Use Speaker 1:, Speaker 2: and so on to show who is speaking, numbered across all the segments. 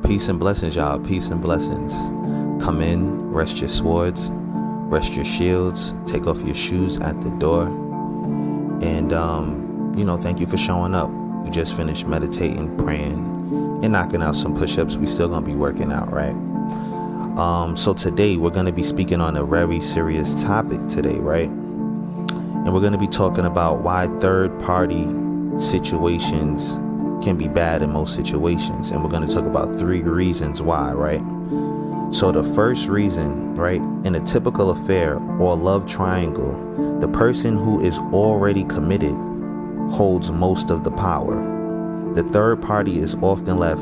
Speaker 1: Peace and blessings, y'all. Peace and blessings. Come in, rest your swords, rest your shields, take off your shoes at the door. And, thank you for showing up. We just finished meditating, praying, and knocking out some push-ups. We still gonna be working out, right? So today we're gonna be speaking on a very serious topic today, right? And we're gonna be talking about why third-party situations can be bad in most situations. And we're gonna talk about 3 reasons why, right? So the first reason, right, in a typical affair or love triangle, the person who is already committed holds most of the power. The third party is often left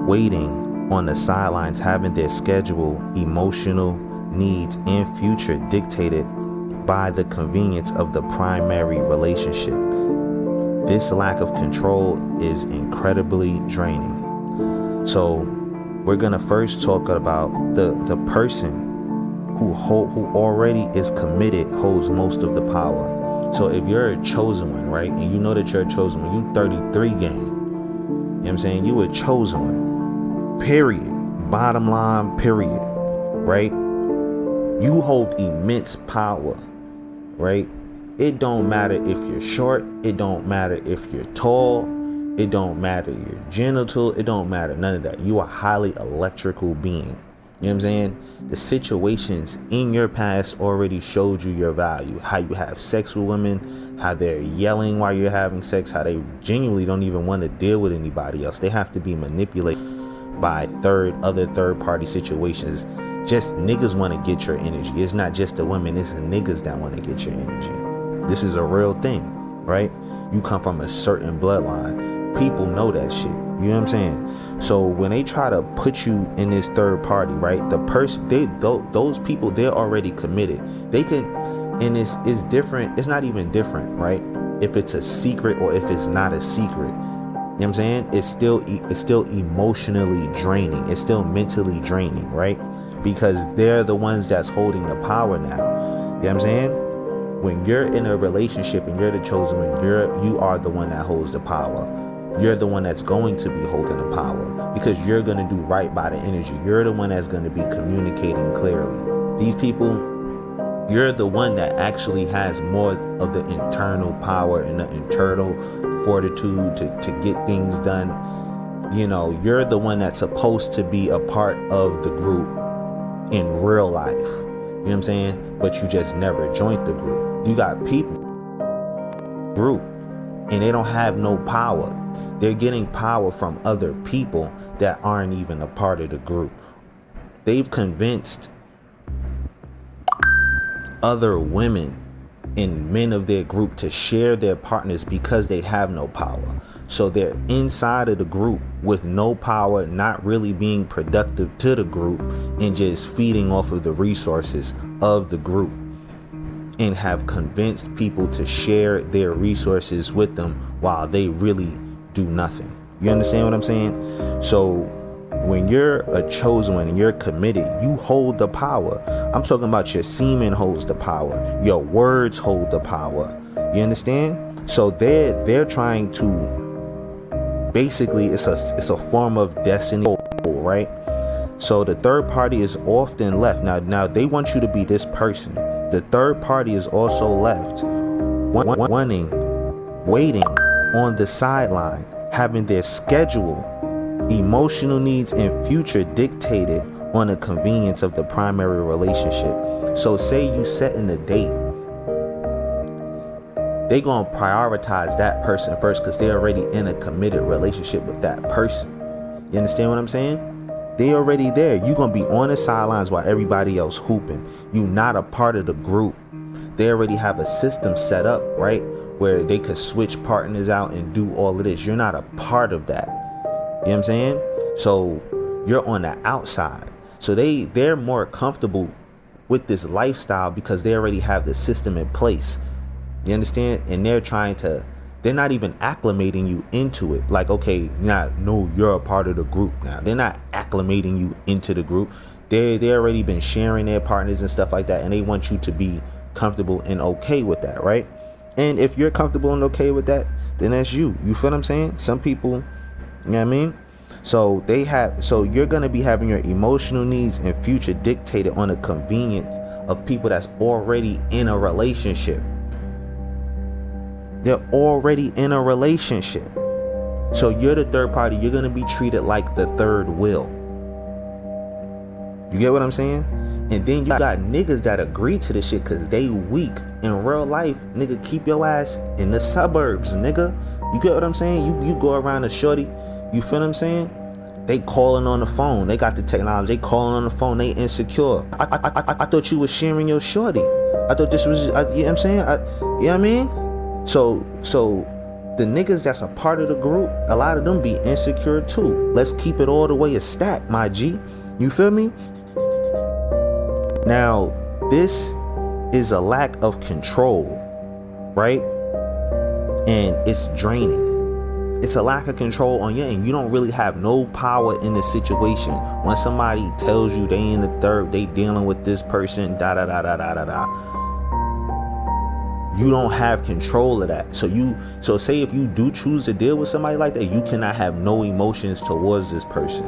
Speaker 1: waiting on the sidelines, having their schedule, emotional needs, and future dictated by the convenience of the primary relationship. This lack of control is incredibly draining. So we're gonna first talk about the person who already is committed holds most of the power. So if you're a chosen one, right, and you know that you're a chosen one, you 33 gang. You know what I'm saying? You a chosen one. Period. Bottom line, period. Right? You hold immense power. Right? It don't matter if you're short. It don't matter if you're tall. It don't matter your genital. It don't matter none of that. You are a highly electrical being. You know what I'm saying? The situations in your past already showed you your value. How you have sex with women, how they're yelling while you're having sex, how they genuinely don't even want to deal with anybody else. They have to be manipulated by other third party situations. Just niggas want to get your energy. It's not just the women, it's the niggas that want to get your energy. This is a real thing, right? You come from a certain bloodline. People know that shit. You know what I'm saying? So when they try to put you in this third party, right? The person, those people, they're already committed. They can, and it's different. It's not even different, right? If it's a secret or if it's not a secret. You know what I'm saying? It's still emotionally draining. It's still mentally draining, right? Because they're the ones that's holding the power now. You know what I'm saying? When you're in a relationship and you're the chosen one, you are the one that holds the power. You're the one that's going to be holding the power because you're going to do right by the energy. You're the one that's going to be communicating clearly. These people, you're the one that actually has more of the internal power and the internal fortitude to get things done. You know, you're the one that's supposed to be a part of the group in real life. You know what I'm saying? But you just never joined the group. You got people, group, and they don't have no power. They're getting power from other people that aren't even a part of the group. They've convinced other women and men of their group to share their partners because they have no power. So they're inside of the group with no power, not really being productive to the group and just feeding off of the resources of the group, and have convinced people to share their resources with them while they really do nothing. You understand what I'm saying? So when you're a chosen one and you're committed, you hold the power. I'm talking about your semen holds the power. Your words hold the power. You understand? So they're trying to basically, it's a form of destiny, right? So the third party is often left. Now they want you to be this person. The third party is also left waiting on the sideline, having their schedule, emotional needs, and future dictated on the convenience of the primary relationship. So say you setting a date, they gonna prioritize that person first because they're already in a committed relationship with that person. You understand what I'm saying? They already there. You gonna be on the sidelines while everybody else hooping. You not a part of the group. They already have a system set up, right, where they could switch partners out and do all of this. You're not a part of that. You know what I'm saying? So you're on the outside. So they're more comfortable with this lifestyle because they already have the system in place. You understand? And they're not even acclimating you into it. Like, okay, no, you're a part of the group now. They're not acclimating you into the group. They already been sharing their partners and stuff like that, and they want you to be comfortable and okay with that, right? And if you're comfortable and okay with that, then that's you. You feel what I'm saying? Some people, you know what I mean? So you're gonna be having your emotional needs and future dictated on the convenience of people that's already in a relationship. They're already in a relationship. So you're the third party. You're gonna be treated like the third wheel. You get what I'm saying? And then you got niggas that agree to this shit because they weak. In real life, nigga, keep your ass in the suburbs, nigga. You get what I'm saying? You go around a shorty, you feel what I'm saying? They calling on the phone. They got the technology. They calling on the phone. They insecure. I thought you was sharing your shorty. I thought this was, you know what I'm saying? You know what I mean? So the niggas that's a part of the group, a lot of them be insecure too. Let's keep it all the way a stack, my G. You feel me? Now, this is a lack of control, right? And it's draining. It's a lack of control on your end. You don't really have no power in the situation. When somebody tells you they in the third, they dealing with this person, da da da da da da da. You don't have control of that. So say if you do choose to deal with somebody like that, you cannot have no emotions towards this person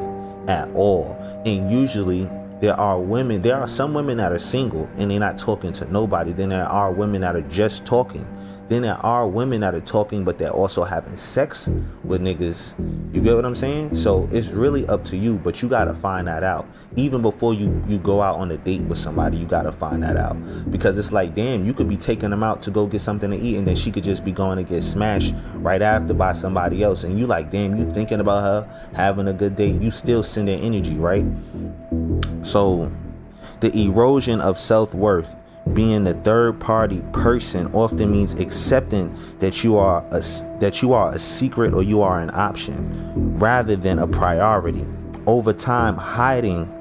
Speaker 1: at all. And usually there are some women that are single and they're not talking to nobody. Then there are women that are just talking. Then there are women that are talking, but they're also having sex with niggas. You get what I'm saying? So it's really up to you, but you gotta find that out. Even before you go out on a date with somebody, you gotta find that out. Because it's like, damn, you could be taking them out to go get something to eat, and then she could just be going to get smashed right after by somebody else. And you like, damn, you thinking about her, having a good day. You still sending energy, right? So the erosion of self-worth, being the third party person, often means accepting that you are a secret or you are an option rather than a priority. Over time, hiding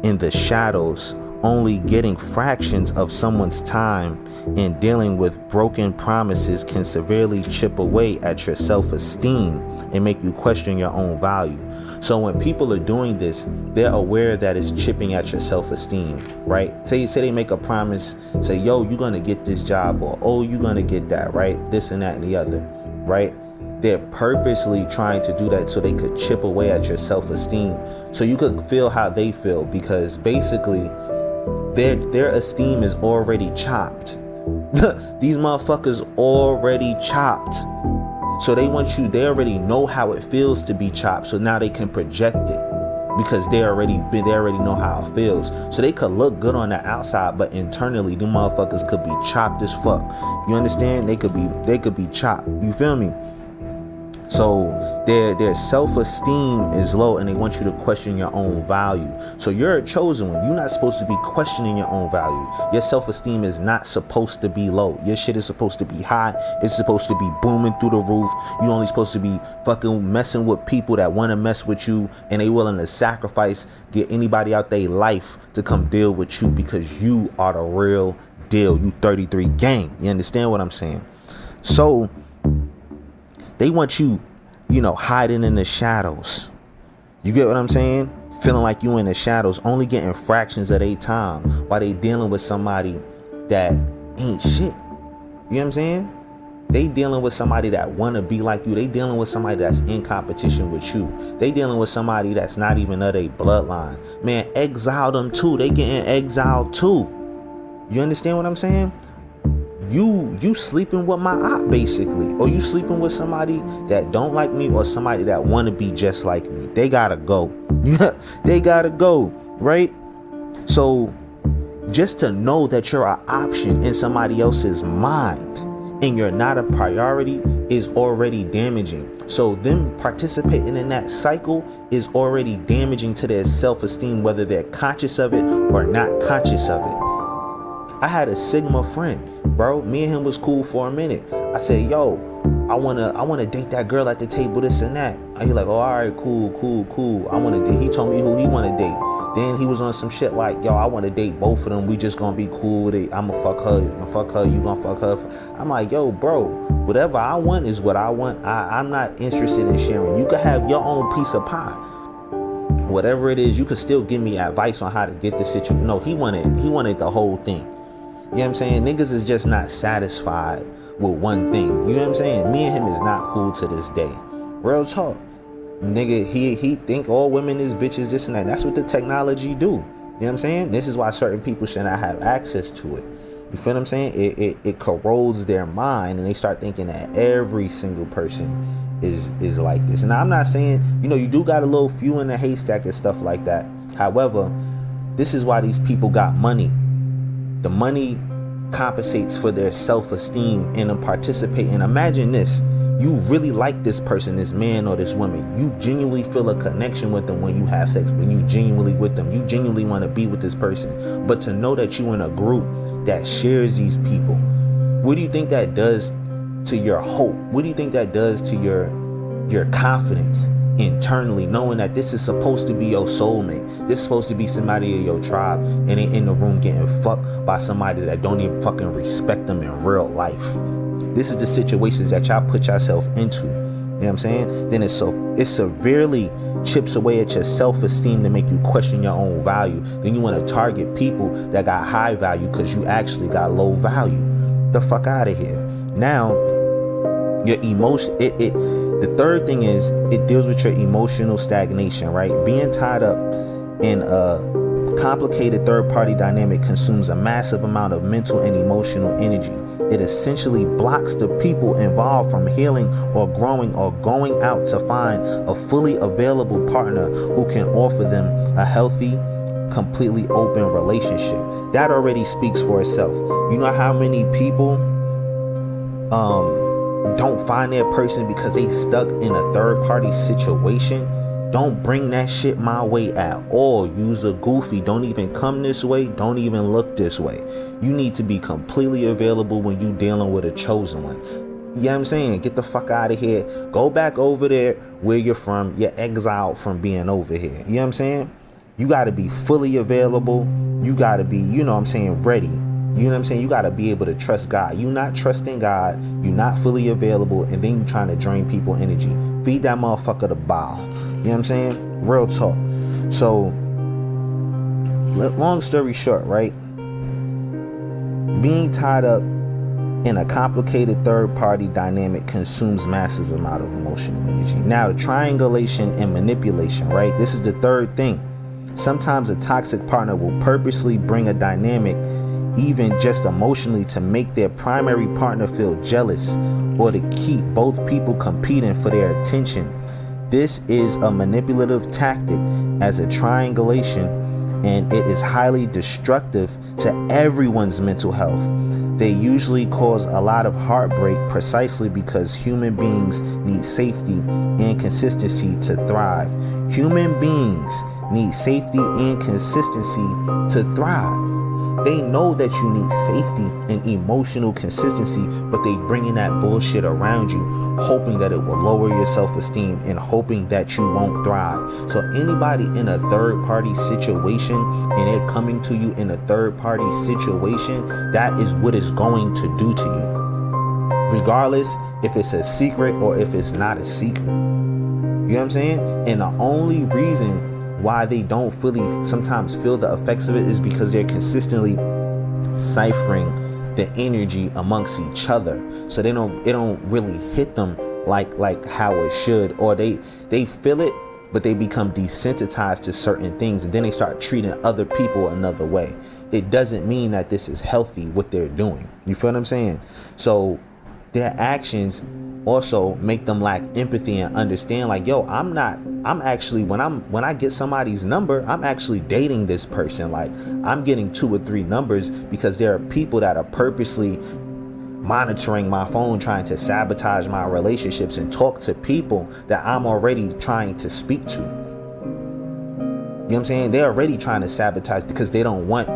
Speaker 1: in the shadows, only getting fractions of someone's time, and dealing with broken promises can severely chip away at your self-esteem and make you question your own value. So when people are doing this, they're aware that it's chipping at your self-esteem, right? Say they make a promise, say, yo, you're gonna get this job, or oh, you're gonna get that, right? This and that and the other, right? They're purposely trying to do that so they could chip away at your self-esteem, so you could feel how they feel, because basically their esteem is already chopped. These motherfuckers already chopped. So they already know how it feels to be chopped. So now they can project it because they already know how it feels. So they could look good on the outside, but internally, them motherfuckers could be chopped as fuck. You understand? They could be chopped. You feel me? So their self-esteem is low, and they want you to question your own value. So you're a chosen one. You're not supposed to be questioning your own value. Your self-esteem is not supposed to be low. Your shit is supposed to be high. It's supposed to be booming through the roof. You only supposed to be fucking messing with people that want to mess with you, and they willing to sacrifice, get anybody out their life to come deal with you, because you are the real deal. You 33 gang. You understand what I'm saying? So they want you, hiding in the shadows. You get what I'm saying? Feeling like you in the shadows, only getting fractions of their time while they dealing with somebody that ain't shit. You know what I'm saying? They dealing with somebody that want to be like you. They dealing with somebody that's in competition with you. They dealing with somebody that's not even of their bloodline. Man, exile them too. They getting exiled too. You understand what I'm saying? You sleeping with my op, basically, or you sleeping with somebody that don't like me, or somebody that want to be just like me. They gotta go. They gotta go, right? So just to know that you're an option in somebody else's mind and you're not a priority is already damaging. So them participating in that cycle is already damaging to their self-esteem, whether they're conscious of it or not conscious of it. I had a Sigma friend, bro. Me and him was cool for a minute. I said, yo, I wanna date that girl at the table, this and that. And he like, oh, all right, cool. I wanna date. He told me who he wanna date. Then he was on some shit like, yo, I wanna date both of them. We just gonna be cool with it. I'ma fuck her and fuck her. You gonna fuck her. I'm like, yo, bro, whatever I want is what I want. I'm not interested in sharing. You could have your own piece of pie. Whatever it is, you could still give me advice on how to get the situation. No, he wanted the whole thing. You know what I'm saying? Niggas is just not satisfied with one thing. You know what I'm saying? Me and him is not cool to this day. Real talk. Nigga, he think all women is bitches, this and that. That's what the technology do. You know what I'm saying? This is why certain people should not have access to it. You feel what I'm saying? It corrodes their mind, and they start thinking that every single person is like this. And I'm not saying, you do got a little few in the haystack and stuff like that. However, this is why these people got money. The money compensates for their self-esteem and them participating. Imagine this. You really like this person, this man or this woman. You genuinely feel a connection with them when you have sex, when you genuinely with them. You genuinely want to be with this person. But to know that you in a group that shares these people, what do you think that does to your hope? What do you think that does to your confidence internally, knowing that this is supposed to be your soulmate? This is supposed to be somebody in your tribe, and they in the room getting fucked by somebody that don't even fucking respect them in real life. This is the situations that y'all put yourself into. You know what I'm saying? Then it severely chips away at your self-esteem to make you question your own value. Then you want to target people that got high value because you actually got low value. The fuck out of here. Now, your emotion, the third thing is it deals with your emotional stagnation, right? Being tied up in a complicated third-party dynamic consumes a massive amount of mental and emotional energy. It essentially blocks the people involved from healing or growing or going out to find a fully available partner who can offer them a healthy, completely open relationship. That already speaks for itself. You know how many people don't find their person because they stuck in a third-party situation? Don't bring that shit my way at all. Use a goofy. Don't even come this way. Don't even look this way. You need to be completely available when you dealing with a chosen one. You know what I'm saying? Get the fuck out of here. Go back over there where you're from. You're exiled from being over here. You know what I'm saying? You got to be fully available. You got to be, ready. You know what I'm saying? You got to be able to trust God. You not trusting God. You not fully available. And then you trying to drain people energy. Feed that motherfucker the ball. You know what I'm saying? Real talk. So, long story short, right? Being tied up in a complicated third-party dynamic consumes massive amount of emotional energy. Now, the triangulation and manipulation, right? This is the third thing. Sometimes a toxic partner will purposely bring a dynamic, even just emotionally, to make their primary partner feel jealous or to keep both people competing for their attention. This is a manipulative tactic as a triangulation, and it is highly destructive to everyone's mental health. They usually cause a lot of heartbreak precisely because human beings need safety and consistency to thrive. Human beings need safety and consistency to thrive. They know that you need safety and emotional consistency, but they bringing that bullshit around you, hoping that it will lower your self-esteem and hoping that you won't thrive. So anybody in a third-party situation and they're coming to you in a third-party situation, that is what it's going to do to you. Regardless if it's a secret or if it's not a secret. You know what I'm saying? And the only reason why they don't fully sometimes feel the effects of it is because they're consistently ciphering the energy amongst each other, so it don't really hit them like how it should, or they feel it but they become desensitized to certain things, and then they start treating other people another way. It doesn't mean that this is healthy what they're doing. You feel what I'm saying? So their actions also make them lack empathy and understand, like, yo, I'm actually, when I get somebody's number, I'm actually dating this person. Like, I'm getting 2 or 3 numbers because there are people that are purposely monitoring my phone, trying to sabotage my relationships and talk to people that I'm already trying to speak to. You know what I'm saying? They're already trying to sabotage because they don't want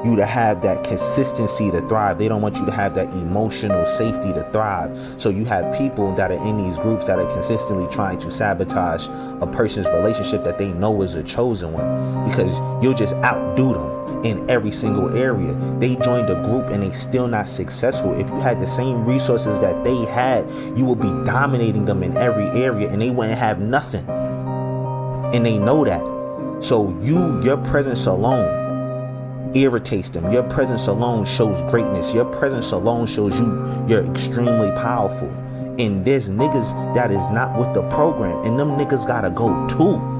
Speaker 1: you to have that consistency to thrive. They don't want you to have that emotional safety to thrive. So you have people that are in these groups that are consistently trying to sabotage a person's relationship that they know is a chosen one, because you'll just outdo them in every single area. They joined a group and they still not successful. If you had the same resources that they had, you would be dominating them in every area and they wouldn't have nothing. And they know that. So your presence alone irritates them. Your presence alone shows greatness. Your presence alone shows you're extremely powerful. And there's niggas that is not with the program, and them niggas gotta go too.